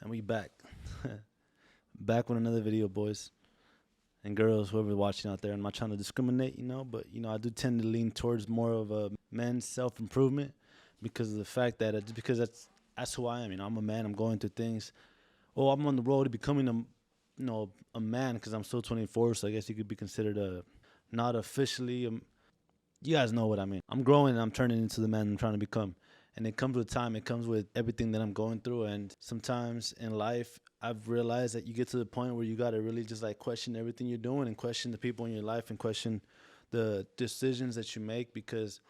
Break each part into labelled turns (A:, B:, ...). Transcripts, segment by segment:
A: And we back. Back with another video, boys and girls, whoever watching out there. I'm not trying to discriminate, but I do tend to lean towards more of a men's self improvement because of the fact that just because that's who I am. I'm a man. I'm going through things. Oh, I'm on the road to becoming a man because I'm still 24. So I guess you could be considered a not officially. You guys know what I mean. I'm growing and I'm turning into the man I'm trying to become. And it comes with time. It comes with everything that I'm going through. And sometimes in life, I've realized that you get to the point where you got to really just like question everything you're doing and question the people in your life and question the decisions that you make. Because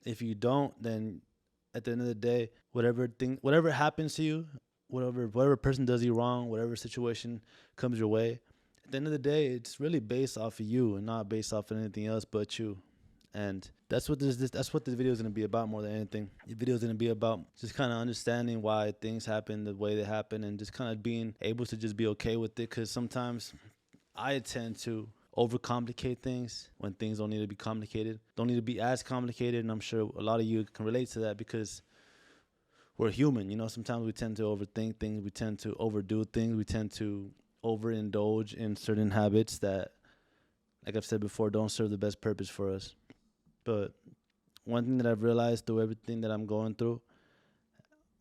A: if you don't, then at the end of the day, whatever happens to you, whatever person does you wrong, whatever situation comes your way, at the end of the day, it's really based off of you and not based off of anything else but you. And that's what that's what this video is going to be about more than anything. The video is going to be about just kind of understanding why things happen the way they happen and just kind of being able to just be okay with it. Because sometimes I tend to overcomplicate things when things don't need to be complicated, don't need to be as complicated. And I'm sure a lot of you can relate to that because we're human. Sometimes we tend to overthink things. We tend to overdo things. We tend to overindulge in certain habits that, like I've said before, don't serve the best purpose for us. But one thing that I've realized through everything that I'm going through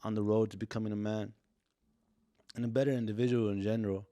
A: on the road to becoming a man and a better individual in general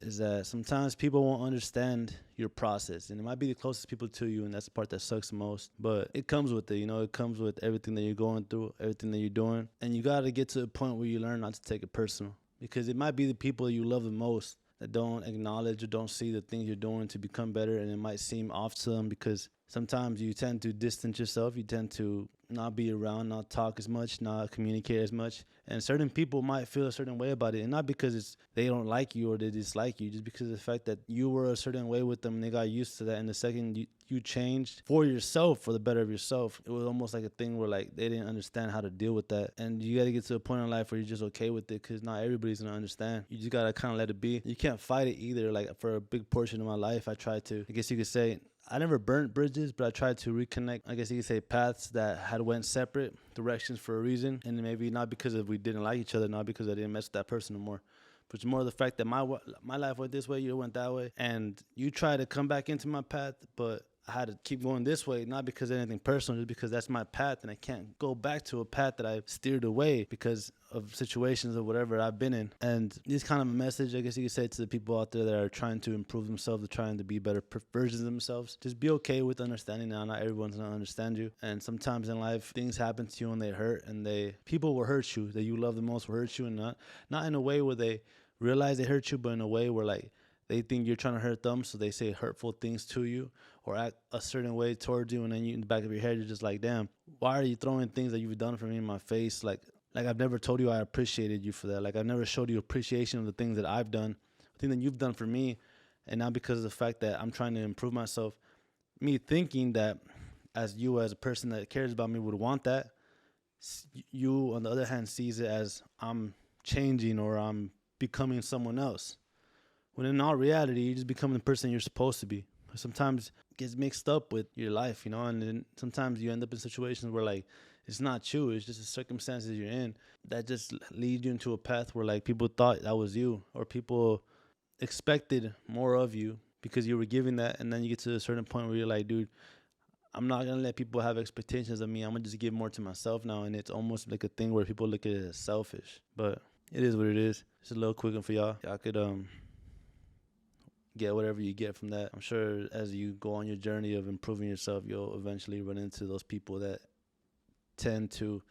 A: is that sometimes people won't understand your process. And it might be the closest people to you, and that's the part that sucks the most. But it comes with it, it comes with everything that you're going through, everything that you're doing. And you got to get to a point where you learn not to take it personal. Because it might be the people you love the most that don't acknowledge or don't see the things you're doing to become better, and it might seem off to them because sometimes you tend to distance yourself. You tend to not be around, not talk as much, not communicate as much. And certain people might feel a certain way about it. And not because they don't like you or they dislike you, just because of the fact that you were a certain way with them and they got used to that. And the second you changed for yourself, for the better of yourself, it was almost like a thing where like they didn't understand how to deal with that. And you got to get to a point in life where you're just okay with it because not everybody's going to understand. You just got to kind of let it be. You can't fight it either. Like for a big portion of my life, I tried to, I guess you could say, I never burnt bridges, but I tried to reconnect, I guess you could say, paths that had went separate directions for a reason. And maybe not because we didn't like each other, not because I didn't mess with that person no more. But it's more the fact that my life went this way, you went that way. And you try to come back into my path, but I had to keep going this way, not because of anything personal, just because that's my path and I can't go back to a path that I steered away because of situations or whatever I've been in. And this kind of a message, I guess you could say, to the people out there that are trying to improve themselves, trying to be better versions of themselves. Just be okay with understanding now. Not everyone's gonna understand you. And sometimes in life, things happen to you and they hurt, and people will hurt you that you love the most will hurt you, and not in a way where they realize they hurt you, but in a way where like they think you're trying to hurt them, so they say hurtful things to you or act a certain way towards you, and then you, in the back of your head, you're just like, damn, why are you throwing things that you've done for me in my face? Like I've never told you I appreciated you for that. Like I've never showed you appreciation of the things that I've done, the thing that you've done for me, and not because of the fact that I'm trying to improve myself. Me thinking that as a person that cares about me would want that, you on the other hand sees it as I'm changing or I'm becoming someone else. When in all reality, you just become the person you're supposed to be. Sometimes it gets mixed up with your life, and then sometimes you end up in situations where like it's not you, it's just the circumstances you're in that just lead you into a path where like people thought that was you, or people expected more of you because you were giving that, and then you get to a certain point where you're like, dude, I'm not gonna let people have expectations of me. I'm gonna just give more to myself now, and it's almost like a thing where people look at it as selfish, but it is what it is. It's a little quick one for y'all. Y'all could get whatever you get from that. I'm sure as you go on your journey of improving yourself, you'll eventually run into those people that tend to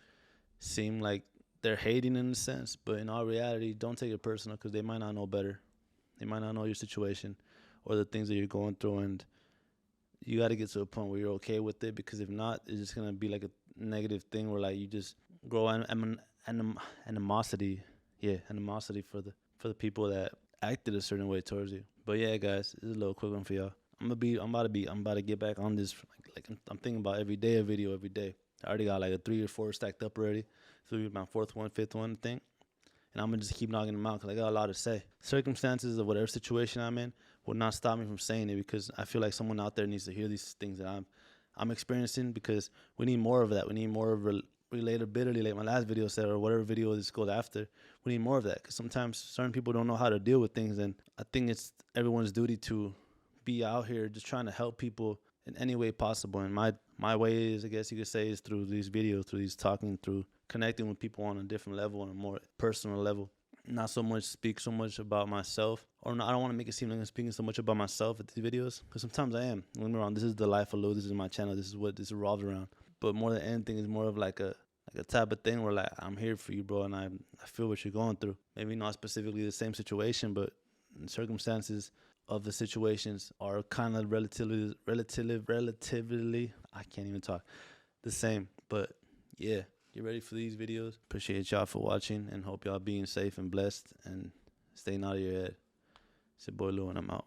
A: seem like they're hating in a sense, but in all reality, don't take it personal because they might not know better. They might not know your situation or the things that you're going through, and you got to get to a point where you're okay with it, because if not, it's just going to be like a negative thing where like you just grow animosity for the people that acted a certain way towards you. But yeah, guys, this is a little quick one for y'all. I'm about to get back on this. I'm thinking about every day a video every day. I already got like a 3 or 4 stacked up already. So it'll be my 4th one, 5th one thing. And I'm gonna just keep knocking them out because I got a lot to say. Circumstances of whatever situation I'm in will not stop me from saying it, because I feel like someone out there needs to hear these things that I'm experiencing, because we need more of that. We need more of relatability, like my last video said, or whatever video this goes after. We need more of that, because sometimes certain people don't know how to deal with things, and I think it's everyone's duty to be out here just trying to help people in any way possible. And my way is, I guess you could say, is through these videos, through these talking, through connecting with people on a different level, on a more personal level. Not so much speak so much about myself, or no, I don't want to make it seem like I'm speaking so much about myself at these videos, because sometimes I am. Don't get me wrong, this is the life of Lou, this is my channel, this is what this revolves around. But more than anything, it's more of like a type of thing where, like, I'm here for you, bro, and I feel what you're going through. Maybe not specifically the same situation, but circumstances of the situations are kind of relatively, I can't even talk, the same. But yeah, get ready for these videos. Appreciate y'all for watching, and hope y'all being safe and blessed and staying out of your head. It's your boy Lou, and I'm out.